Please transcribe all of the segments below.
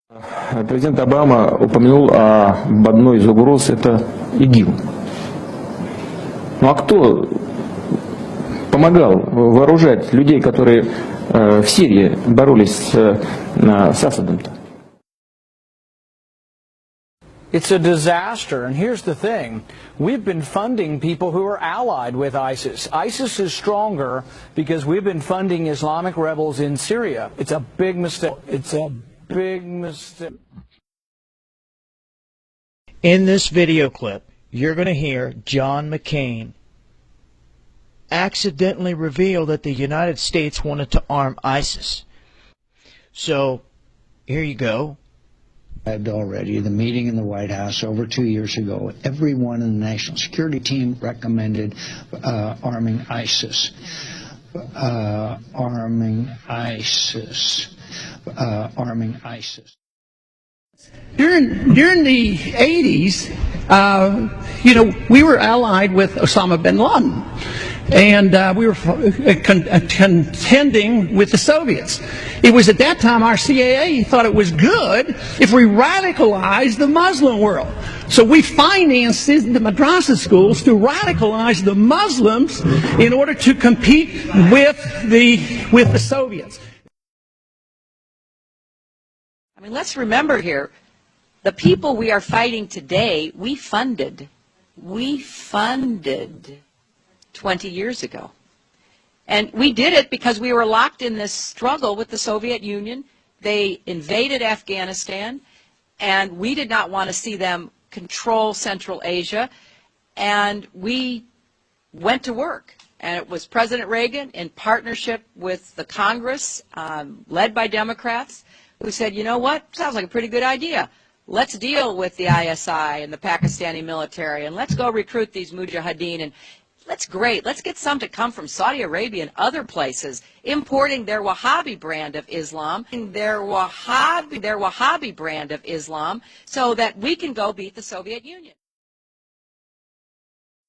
Президент Обама упомянул об одной из угроз – это ИГИЛ. Ну а кто помогал вооружать людей, которые в Сирии боролись с Асадом-то? It's a disaster, and here's the thing. We've been funding people who are allied with ISIS. ISIS is stronger because we've been funding Islamic rebels in Syria. It's a big mistake. It's a big mistake. In this video clip, you're going to hear John McCain accidentally reveal that the United States wanted to arm ISIS. So, here you go. Already, the meeting in the White House over 2 years ago, everyone in the National Security Team recommended arming ISIS. Arming ISIS. Arming ISIS. During the 80s, we were allied with Osama bin Laden, and we were contending with the Soviets. It was at that time our CIA thought it was good if we radicalized the Muslim world. So we financed the madrasa schools to radicalize the Muslims in order to compete with the Soviets. I mean, let's remember here, the people we are fighting today, we funded 20 years ago. And we did it because we were locked in this struggle with the Soviet Union. They invaded Afghanistan, and we did not want to see them control Central Asia. And we went to work. And it was President Reagan, in partnership with the Congress, led by Democrats, who said, you know what, sounds like a pretty good idea. Let's deal with the ISI and the Pakistani military, and let's go recruit these mujahideen. And that's great. Let's get some to come from Saudi Arabia and other places, importing their Wahhabi brand of Islam, so that we can go beat the Soviet Union.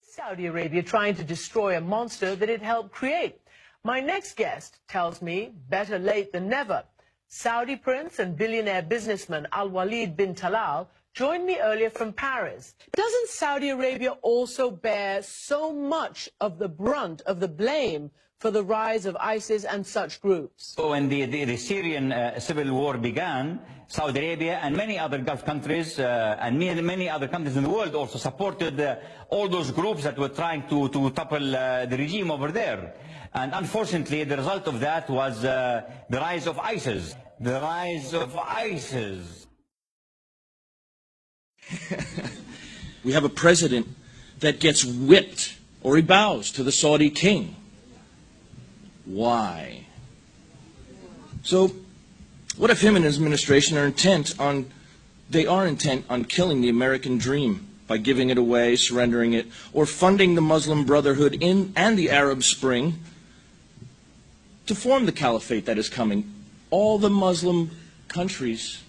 Saudi Arabia trying to destroy a monster that it helped create. My next guest tells me better late than never. Saudi prince and billionaire businessman Al-Walid bin Talal joined me earlier from Paris. Doesn't Saudi Arabia also bear so much of the brunt of the blame for the rise of ISIS and such groups? So when the Syrian civil war began, Saudi Arabia and many other Gulf countries and many other countries in the world also supported all those groups that were trying to topple the regime over there. And unfortunately, the result of that was the rise of ISIS. The rise of ISIS. We have a president that gets whipped or he bows to the Saudi king. Why? So, what if him and his administration are intent on killing the American dream by giving it away, surrendering it, or funding the Muslim Brotherhood and the Arab Spring to form the caliphate that is coming? All the Muslim countries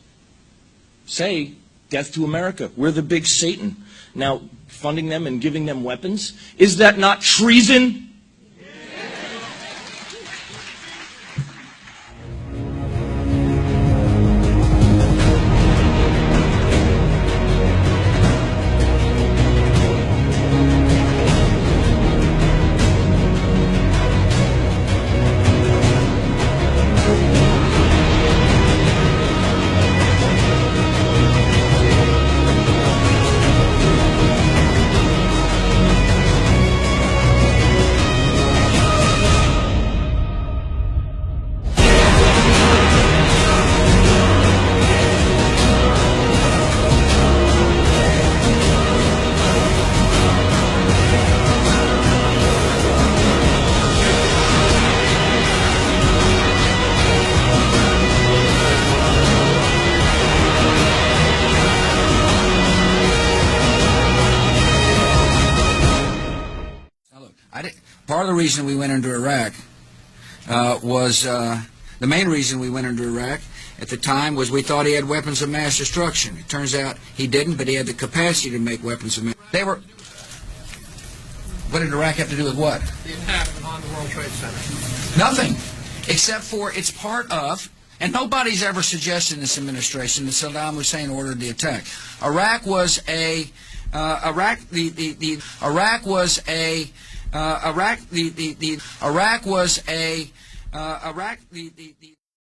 say, death to America. We're the big Satan. Now, funding them and giving them weapons, is that not treason? Part of the reason we went into Iraq was the main reason we went into Iraq at the time was we thought he had weapons of mass destruction. It turns out he didn't, but he had the capacity to make weapons of mass. What did Iraq have to do with what? The attack on the World Trade Center. Nothing, except for it's part of And nobody's ever suggested in this administration that Saddam Hussein ordered the attack. Iraq was a Iraq was a